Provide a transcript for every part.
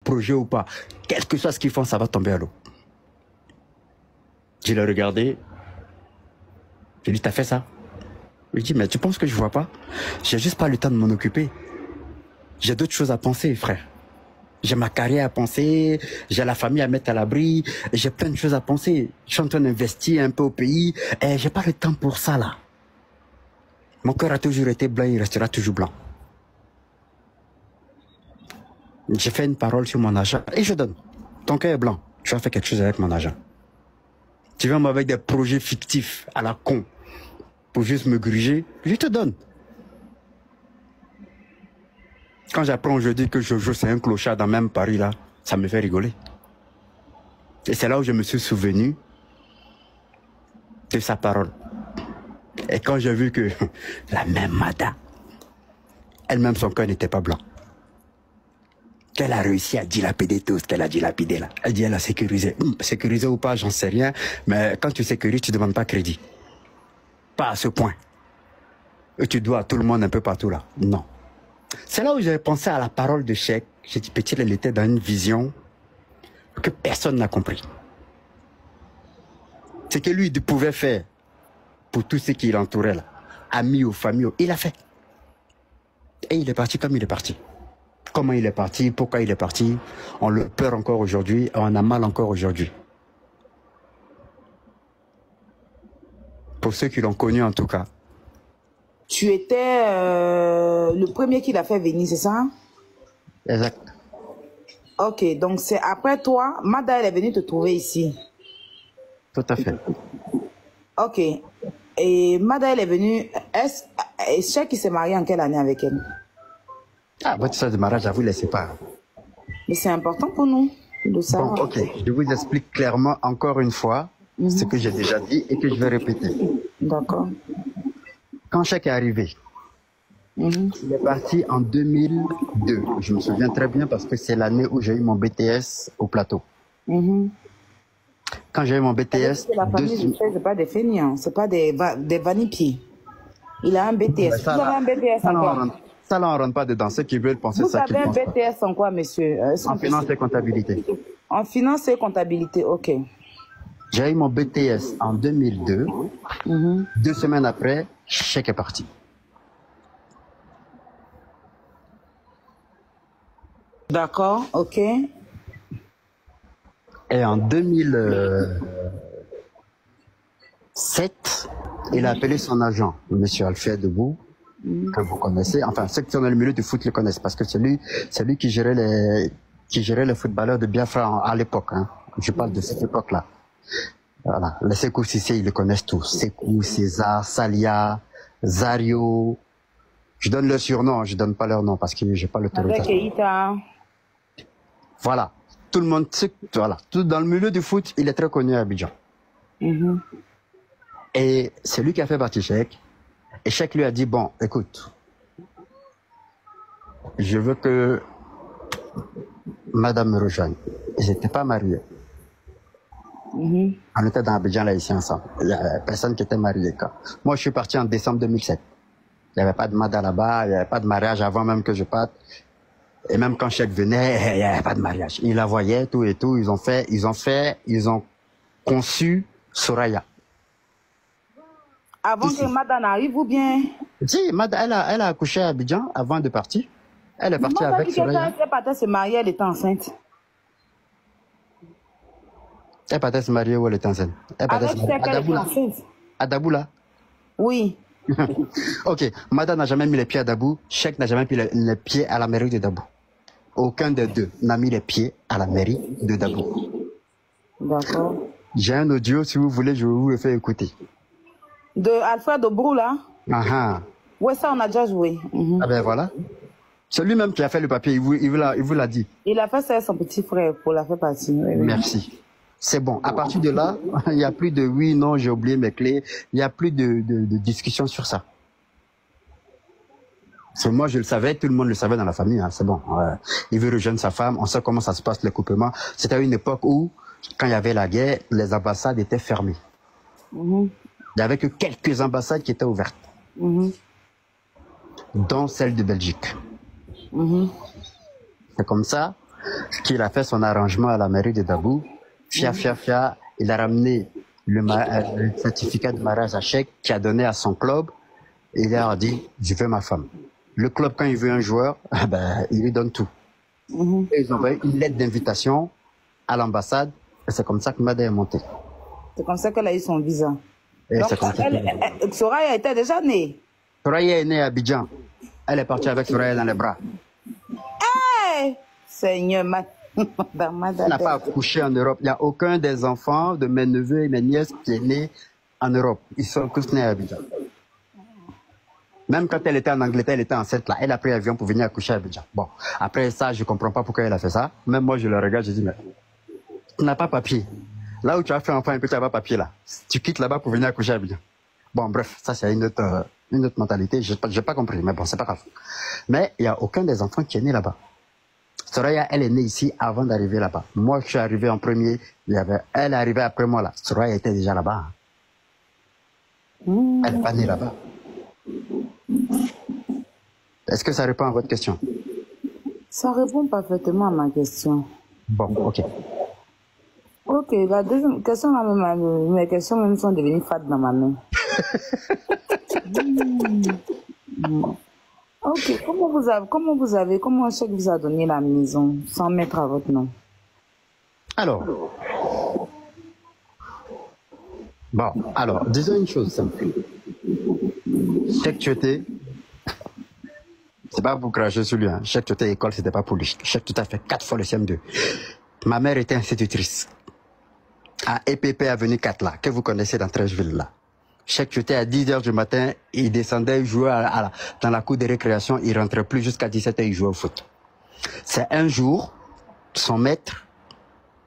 projet ou pas, quel que soit ce qu'ils font, ça va tomber à l'eau. Je l'ai regardé. Je lui ai dit, t'as fait ça? Il dit, mais tu penses que je vois pas? J'ai juste pas le temps de m'en occuper. J'ai d'autres choses à penser, frère. J'ai ma carrière à penser, j'ai la famille à mettre à l'abri, j'ai plein de choses à penser. Je suis en train d'investir un peu au pays et j'ai pas le temps pour ça, là. Mon cœur a toujours été blanc, il restera toujours blanc. J'ai fait une parole sur mon argent et je donne. Ton cœur est blanc, tu vas faire quelque chose avec mon argent. Tu viens avec des projets fictifs à la con pour juste me gruger, je te donne. Quand j'apprends aujourd'hui que Jojo c'est un clochard dans même Paris là, ça me fait rigoler. Et c'est là où je me suis souvenu de sa parole. Et quand j'ai vu que la même Mada, elle-même son cœur n'était pas blanc, qu'elle a réussi à dilapider tout ce qu'elle a dilapidé là. Elle dit elle a sécurisé. Sécurisé ou pas, j'en sais rien. Mais quand tu sécurises, tu ne demandes pas crédit. Pas à ce point. Et tu dois à tout le monde un peu partout là. Non. C'est là où j'ai pensé à la parole de Cheikh. J'ai dit, petite, elle était dans une vision que personne n'a compris. C'est que lui, il pouvait faire pour tous ceux qui l'entouraient là. Amis ou famille, il a fait. Et il est parti comme il est parti. Comment il est parti, pourquoi il est parti, on le pleure encore aujourd'hui, on a mal encore aujourd'hui. Pour ceux qui l'ont connu en tout cas. Tu étais le premier qui l'a fait venir, c'est ça? Exact. Ok, donc c'est après toi, Mada, elle est venue te trouver ici. Tout à fait. Ok. Et Mada, elle est venue... Cheikh, qui s'est marié en quelle année avec elle? Ah, votre histoire de mariage, à vous laissez pas. Mais c'est important pour nous de savoir. Bon, ok. Je vous explique clairement encore une fois ce que j'ai déjà dit et que je vais répéter. D'accord. Quand Cheikh est arrivé, il est parti en 2002. Je me souviens très bien parce que c'est l'année où j'ai eu mon BTS au plateau. Quand j'ai eu mon BTS... La famille de Cheikh, c'est pas des feignants, c'est pas des vanipiers. Il a un BTS. Vous avez un BTS en quoi? Ça, là, on ne rentre pas dedans. Ceux qui veulent penser ça. Vous avez un BTS en quoi, monsieur? En finance et comptabilité. En finance et comptabilité, ok. J'ai eu mon BTS en 2002. 2 semaines après, Cheikh est parti. D'accord, ok. Et en 2007, il a appelé son agent, monsieur Alfred Debout, que vous connaissez. Enfin, ceux qui sont dans le milieu du foot le connaissent parce que c'est lui qui gérait les footballeurs de Biafra à l'époque. Hein. Je parle de cette époque-là. Voilà. Les Sekou Cissé, ils le connaissent tous. Sekou, César, Salia, Zario. Je donne leur surnom, je donne pas leur nom parce que j'ai pas l'autorisation. Avec Keïta. Voilà. Tout le monde sait, voilà. Tout dans le milieu du foot, il est très connu à Abidjan. Et c'est lui qui a fait partie Cheikh. Et Cheikh lui a dit, bon, écoute, je veux que madame me rejoigne. Ils n'étaient pas mariés. On était dans Abidjan là, ici ensemble. Il n'y avait personne qui était marié. Moi, je suis parti en décembre 2007. Il n'y avait pas de madame là-bas, il n'y avait pas de mariage avant même que je parte. Et même quand Cheikh venait, il n'y avait pas de mariage. Ils la voyaient, tout et tout. Ils ont conçu Soraya. Avant que Mada n'arrive ou bien? Si, Mada, elle a accouché à Abidjan avant de partir. Elle est partie avec Soraya. Quand elle partait se marier, elle était enceinte. Elle partait se marier où elle était enceinte? Elle partait se marier à Daboula. À Daboula? Oui. Ok, Mada n'a jamais mis les pieds à Dabou, Cheikh n'a jamais mis les pieds à la mairie de Dabou. Aucun des deux n'a mis les pieds à la mairie de Dabou. D'accord. J'ai un audio, si vous voulez, je vais vous le faire écouter. De Alfred Obrou, là? Ouais, ça, on a déjà joué. Ah ben voilà. C'est lui-même qui a fait le papier, il vous l'a dit. Il a fait ça avec son petit frère pour la faire partie. Merci. C'est bon. À partir de là, il n'y a plus de oui, non, j'ai oublié mes clés. Il n'y a plus de discussion sur ça. Parce que moi, je le savais, tout le monde le savait dans la famille. Hein, c'est bon. Il veut rejoindre sa femme. On sait comment ça se passe, le couplement. C'était une époque où, quand il y avait la guerre, les ambassades étaient fermées. Il n'y avait que quelques ambassades qui étaient ouvertes. Dont celle de Belgique. C'est comme ça qu'il a fait son arrangement à la mairie de Dabou. Fia, il a ramené le certificat de mariage à Cheikh qui a donné à son club. Et il a dit, je veux ma femme. Le club, quand il veut un joueur, ben, il lui donne tout. Et ils ont envoyé une lettre d'invitation à l'ambassade. Et c'est comme ça que Mada est montée. C'est comme ça qu'elle a eu son visa. Et Donc, c'est comme ça Soraya était déjà née. Soraya est née à Abidjan. Elle est partie avec Soraya dans les bras. Hey, Seigneur, Elle n'a pas accouché en Europe. Il n'y a aucun des enfants de mes neveux et mes nièces qui est né en Europe. Ils sont tous nés à Abidjan. Même quand elle était en Angleterre, elle était enceinte là. Elle a pris l'avion pour venir accoucher à Abidjan. Bon, après ça, je ne comprends pas pourquoi elle a fait ça. Même moi, je le regarde, je dis, mais tu n'as pas papier. Là où tu as fait enfant un peu, tu n'as pas papier là. Tu quittes là-bas pour venir accoucher à Abidjan. Bon, bref, ça c'est une autre mentalité. Je n'ai pas compris, mais bon, c'est pas grave. Mais il n'y a aucun des enfants qui est né là-bas. Soraya, elle est née ici avant d'arriver là-bas. Moi, je suis arrivé en premier. Elle est arrivée après moi là. Soraya était déjà là-bas. Elle n'est pas née là-bas. Est-ce que ça répond à votre question? Ça répond parfaitement à ma question. Bon, ok. Ok, la deuxième question, mes questions même sont devenues fades dans ma main. Ok, comment Cheikh vous a donné la maison sans mettre à votre nom? Alors, disons une chose simple. Cheikh Tioté, c'est pas pour cracher sur lui, hein. Cheikh Tioté école, c'était pas pour lui. Cheikh Tioté a fait 4 fois le CM2. Ma mère était institutrice à EPP Avenue 4 là, que vous connaissez dans Trècheville là. Cheikh Tioté à 10h du matin, il descendait, il jouait dans la cour de récréation, il rentrait plus jusqu'à 17h, il jouait au foot. C'est un jour, son maître,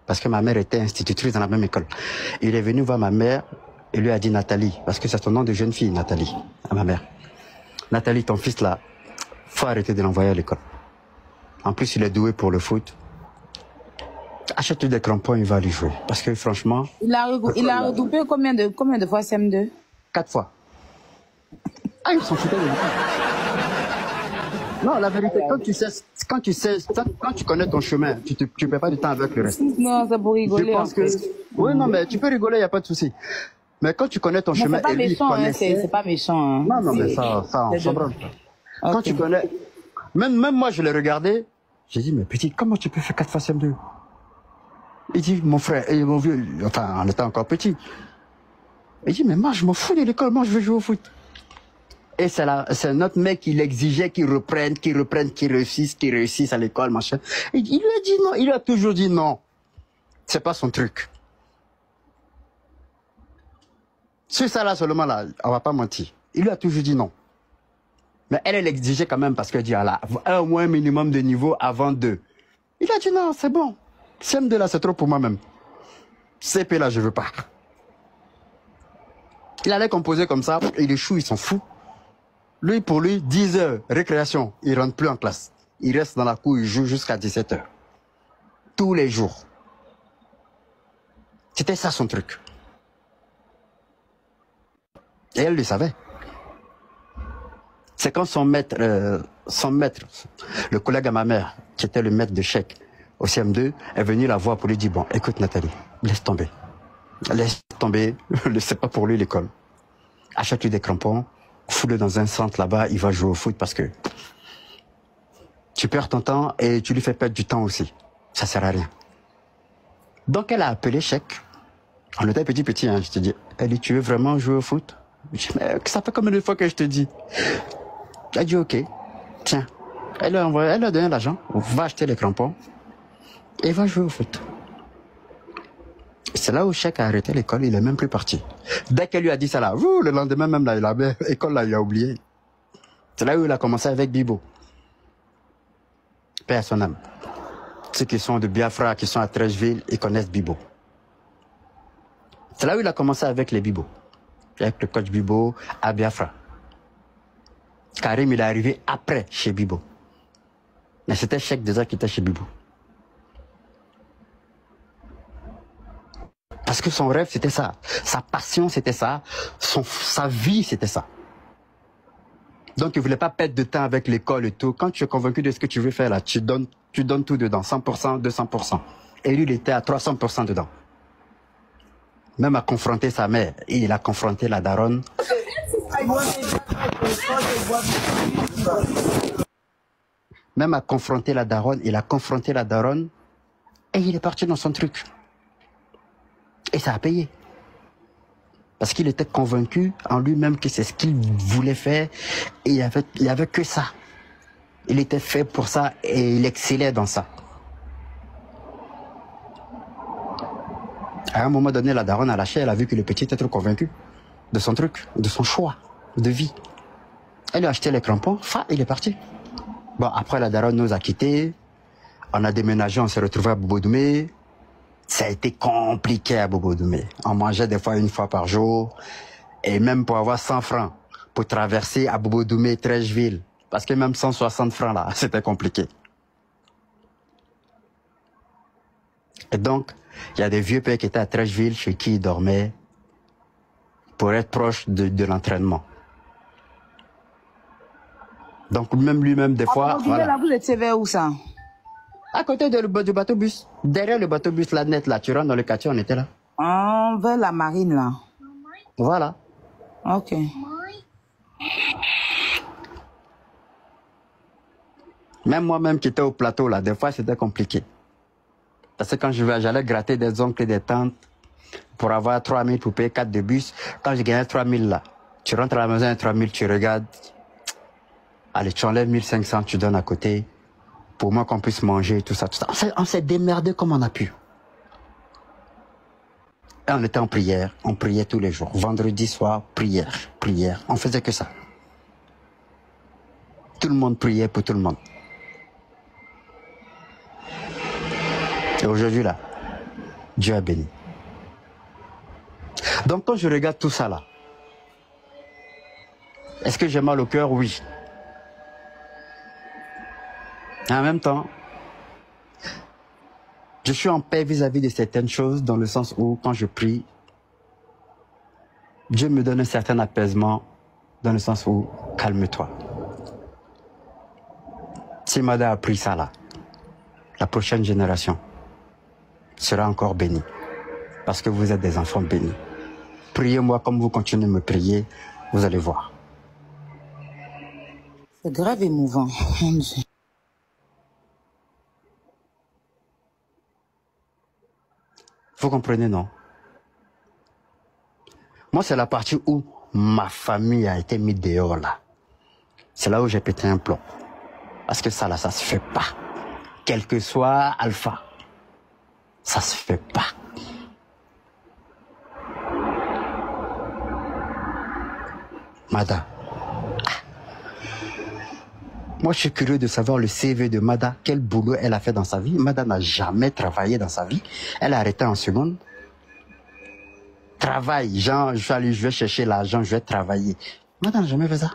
parce que ma mère était institutrice dans la même école, il est venu voir ma mère et lui a dit Nathalie, parce que c'est son nom de jeune fille, Nathalie, à ma mère. Nathalie, ton fils là, faut arrêter de l'envoyer à l'école. En plus, il est doué pour le foot. Achète-lui des crampons, il va aller jouer. Parce que franchement... Il a redoublé combien de fois CM2? 4 fois. Ah, ils s'en foutaient de lui. Non, la vérité, quand tu connais ton chemin, tu perds pas du temps avec le reste. Non, c'est pour rigoler. Je pense que... Oui, non, mais tu peux rigoler, il n'y a pas de souci. Mais quand tu connais ton chemin... C'est pas méchant, hein, c'est pas méchant. Hein. Non, mais ça on s'en branle. Quand tu connais... Même moi, je l'ai regardé, j'ai dit, mais petit, comment tu peux faire 4 fois CM2? Il dit, mon frère, et mon vieux, enfin, on était encore petit. Il dit, mais moi, je m'en fous de l'école, moi, je veux jouer au foot. Et c'est notre mec qui l'exigeait, qui réussisse à l'école, machin. Et il lui a dit non, il a toujours dit non. C'est pas son truc. Sur ça là seulement là, on va pas mentir. Il lui a toujours dit non. Mais elle l'exigeait quand même parce qu'elle dit, ah là, au moins un minimum de niveau avant 2. Il a dit non, c'est bon. CM2 là, c'est trop pour moi-même. CP là, je veux pas. Il allait composer comme ça, il échoue, il s'en fout. Lui, pour lui, 10 heures, récréation, il rentre plus en classe. Il reste dans la cour, il joue jusqu'à 17 heures. Tous les jours. C'était ça son truc. Et elle le savait. C'est quand son maître, le collègue à ma mère, qui était le maître de Cheikh au CM2, est venu la voir pour lui dire, bon, écoute Nathalie, laisse tomber. Laisse tomber, c'est pas pour lui l'école. Achète-lui des crampons, fous-le dans un centre là-bas, il va jouer au foot parce que tu perds ton temps et tu lui fais perdre du temps aussi. Ça sert à rien. Donc elle a appelé Cheikh. On était petit, hein, je te dis. Elle dit, tu veux vraiment jouer au foot? Je dis, mais ça fait combien de fois que je te dis? Elle a dit, ok, tiens. Elle a donné l'argent, va acheter les crampons et va jouer au foot. C'est là où Cheikh a arrêté l'école, il est même plus parti. Dès qu'elle lui a dit ça là, le lendemain même là, l'école là, il a oublié. C'est là où il a commencé avec Bibo. Paix à son âme. Ceux qui sont de Biafra, qui sont à Trècheville, ils connaissent Bibo. C'est là où il a commencé avec les Bibo. Avec le coach Bibo à Biafra. Karim, il est arrivé après chez Bibo. Mais c'était Cheikh déjà qui était chez Bibo. Parce que son rêve, c'était ça. Sa passion, c'était ça. Sa vie, c'était ça. Donc, il ne voulait pas perdre de temps avec l'école et tout. Quand tu es convaincu de ce que tu veux faire là, tu donnes tu donnes tout dedans, 100%, 200%. Et lui, il était à 300% dedans. Même à confronter sa mère, il a confronté la daronne. Même à confronter la daronne, il a confronté la daronne et il est parti dans son truc. Et ça a payé. Parce qu'il était convaincu en lui-même que c'est ce qu'il voulait faire et il y avait que ça. Il était fait pour ça et il excellait dans ça. À un moment donné, la daronne a lâché, elle a vu que le petit était trop convaincu de son truc, de son choix de vie. Elle lui a acheté les crampons, il est parti. Bon, après la daronne nous a quittés, on a déménagé, on s'est retrouvé à Bobo-Doumbé. Ça a été compliqué à Bobo-Doumbé. On mangeait des fois 1 fois par jour, et même pour avoir 100 francs, pour traverser à Bobo-Doumbé, Trècheville, parce que même 160 francs là, c'était compliqué. Et donc, il y a des vieux pères qui étaient à Trècheville, chez qui ils dormaient, pour être proche de l'entraînement. Donc même lui-même, des fois... Voilà. Là, vous étiez vers où ça? À côté du bateau-bus. Derrière le bateau-bus, la net, là, tu rentres dans le quartier, on était là. Ah, vers la marine, là. Voilà. Ok. Même moi-même qui étais au plateau, là, des fois, c'était compliqué. Parce que quand j'allais gratter des oncles et des tantes pour avoir 3000 pour payer 4 de bus, quand je gagnais 3000 là, tu rentres à la maison à 3000, tu regardes, allez, tu enlèves 1500, tu donnes à côté, pour moi qu'on puisse manger et tout ça, tout ça. On s'est démerdé comme on a pu. Et on était en prière, on priait tous les jours. Vendredi soir, prière, prière. On faisait que ça. Tout le monde priait pour tout le monde. Et aujourd'hui, là, Dieu a béni. Donc, quand je regarde tout ça, là, est-ce que j'ai mal au cœur? Oui. Et en même temps, je suis en paix vis-à-vis de certaines choses, dans le sens où, quand je prie, Dieu me donne un certain apaisement, dans le sens où, calme-toi. Si Mada a pris ça, là, la prochaine génération sera encore bénie. Parce que vous êtes des enfants bénis. Priez-moi comme vous continuez de me prier, vous allez voir. C'est grave émouvant, mon Dieu. Vous comprenez, non? Moi, c'est la partie où ma famille a été mise dehors, là. C'est là où j'ai pété un plomb. Parce que ça, là, ça se fait pas. Quel que soit Alpha. Ça se fait pas. Mada. Moi, je suis curieux de savoir le CV de Mada. Quel boulot elle a fait dans sa vie. Mada n'a jamais travaillé dans sa vie. Elle a arrêté en seconde. Travail, genre, je vais chercher l'argent, je vais travailler. Mada n'a jamais fait ça.